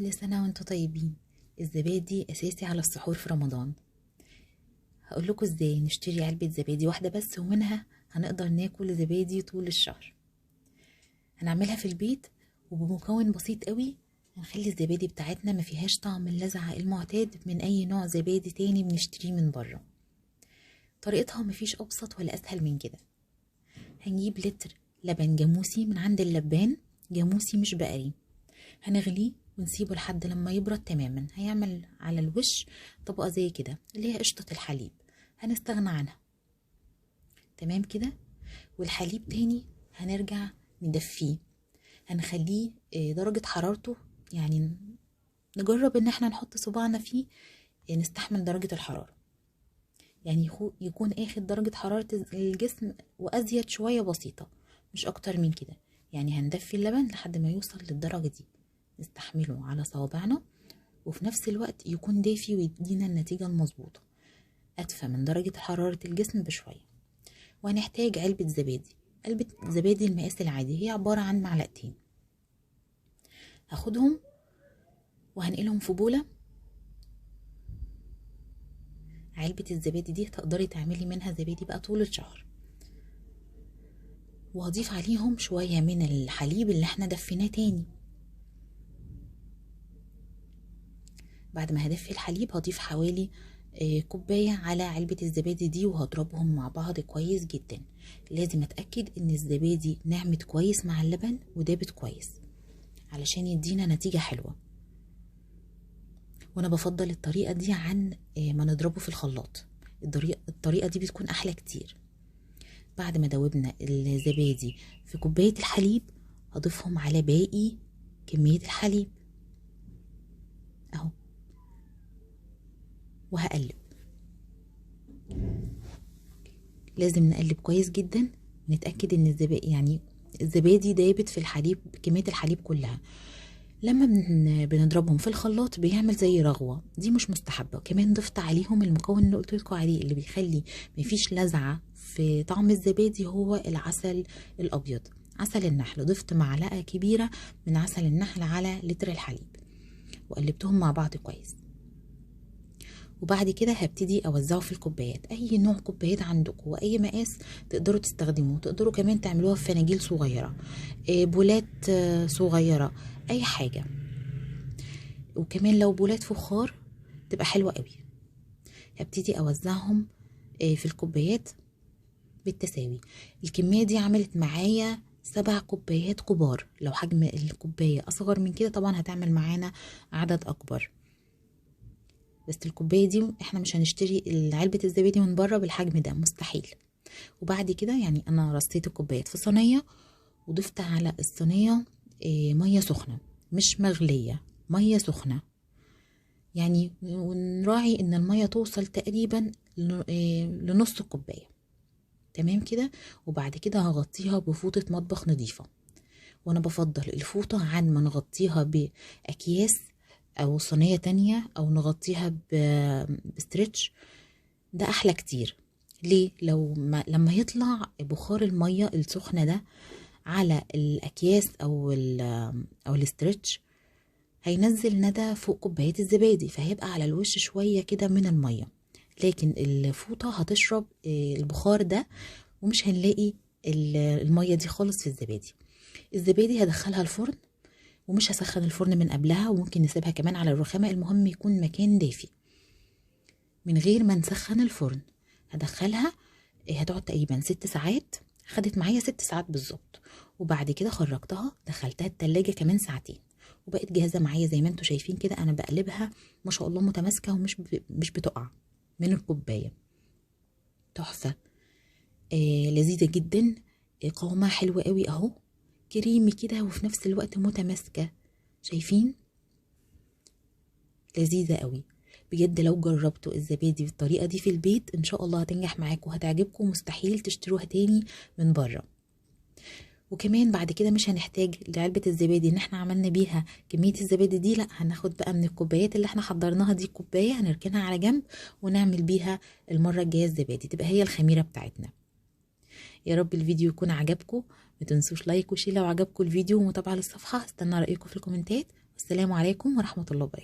كل سنة وانتوا طيبين. الزبادي أساسي على السحور في رمضان. هقول لكم ازاي نشتري علبة زبادي واحدة بس ومنها هنقدر ناكل زبادي طول الشهر. هنعملها في البيت وبمكون بسيط قوي. هنخلي الزبادي بتاعتنا ما فيهاش طعم اللذعة المعتاد من أي نوع زبادي تاني بنشتريه من بره. طريقتها مفيش أبسط ولا أسهل من كده. هنجيب لتر لبن جاموسي من عند اللبان، جاموسي مش بقري. هنغليه ونسيبه لحد لما يبرد تماما. هيعمل على الوش طبقة زي كده اللي هي قشطة الحليب، هنستغنى عنها. تمام كده. والحليب تاني هنرجع ندفيه، هنخليه درجة حرارته، يعني نجرب ان احنا نحط صباعنا فيه نستحمل درجة الحرارة، يعني يكون اخد درجة حرارة الجسم وازيد شوية بسيطة، مش اكتر من كده. يعني هندفي اللبن لحد ما يوصل للدرجة دي نستحمله على صوابعنا، وفي نفس الوقت يكون دافي ويدينا النتيجة المظبوطة، أدفى من درجة حرارة الجسم بشوية. وهنحتاج علبة زبادي. علبة زبادي المقاس العادي هي عبارة عن معلقتين. هاخدهم وهنقلهم في بولة. علبة الزبادي دي تقدري تعملي منها زبادي بقى طول الشهر. وهضيف عليهم شوية من الحليب اللي احنا دفيناه تاني. بعد ما هدفي الحليب هضيف حوالي كوباية على علبة الزبادي دي، وهضربهم مع بعض كويس جدا. لازم اتأكد ان الزبادي نعمت كويس مع اللبن ودابت كويس علشان يدينا نتيجة حلوة. وانا بفضل الطريقة دي عن ما نضربه في الخلاط. الطريقة دي بتكون احلى كتير. بعد ما دوبنا الزبادي في كوباية الحليب هضيفهم على باقي كمية الحليب اهو، وهقلب. لازم نقلب كويس جدا ونتأكد ان الزبادي دايبت في الحليب، كمية الحليب كلها. لما بنضربهم في الخلاط بيعمل زي رغوة، دي مش مستحبة. كمان ضفت عليهم المكون اللي قلت لكم عليه اللي بيخلي مفيش لذعة في طعم الزبادي، هو العسل الأبيض، عسل النحل. ضفت معلقة كبيرة من عسل النحل على لتر الحليب وقلبتهم مع بعض كويس. وبعد كده هبتدي اوزعه في الكوبايات. اي نوع كوبايات عندكم واي مقاس تقدروا تستخدموه. تقدروا كمان تعملوها في فناجيل صغيره، بولات صغيره، اي حاجه. وكمان لو بولات فخار تبقى حلوه قوي. هبتدي اوزعهم في الكوبايات بالتساوي. الكميه دي عملت معايا 7 كوبايات كبار. لو حجم الكوبايه اصغر من كده طبعا هتعمل معانا عدد اكبر، بس الكوبايه دي احنا مش هنشتري علبه الزبادي من بره بالحجم ده، مستحيل. وبعد كده يعني انا رصيت الكوبايات في صينيه وضفت على الصينيه ميه سخنه مش مغليه، ميه سخنه يعني، ونراعي ان الميه توصل تقريبا لنص الكوبايه. تمام كده. وبعد كده هغطيها بفوطه مطبخ نظيفه. وانا بفضل الفوطه عن ما نغطيها باكياس او صينيه تانية او نغطيها بستريتش، ده احلى كتير. ليه؟ لما يطلع بخار الميه السخنه ده على الاكياس او الاسترتش هينزل ندى فوق كوبايه الزبادي، فهيبقى على الوش شويه كده من الميه. لكن الفوطه هتشرب البخار ده ومش هنلاقي الميه دي خالص في الزبادي. الزبادي هدخلها الفرن ومش هسخن الفرن من قبلها، وممكن نسيبها كمان على الرخامه، المهم يكون مكان دافي من غير ما نسخن الفرن. هدخلها هتقعد تقريبا 6 ساعات. خدت معايا 6 ساعات بالظبط. وبعد كده خرجتها دخلتها التلاجة كمان ساعتين وبقت جاهزة معايا. زي ما انتوا شايفين كده انا بقلبها ما شاء الله متماسكة ومش مش بتقع من الكوباية. تحفة. لذيذة جدا. قوامها حلو قوي اهو، كريمي كده وفي نفس الوقت متماسكة. شايفين؟ لذيذة قوي بجد. لو جربتوا الزبادي بالطريقة دي في البيت ان شاء الله هتنجح معاكم وهتعجبكم، مستحيل تشتروها تاني من بره. وكمان بعد كده مش هنحتاج لعلبة الزبادي ان احنا عملنا بيها كمية الزبادي دي، لا هناخد بقى من الكوبايات اللي احنا حضرناها دي كوباية هنركنها على جنب ونعمل بيها المرة الجاية الزبادي، تبقى هي الخميرة بتاعتنا. يا رب الفيديو يكون عجبكم. ما تنسوش لايك وشير لو عجبكم الفيديو ومتابعة للصفحة. استنى رأيكم في الكومنتات. السلام عليكم ورحمة الله وبركاته.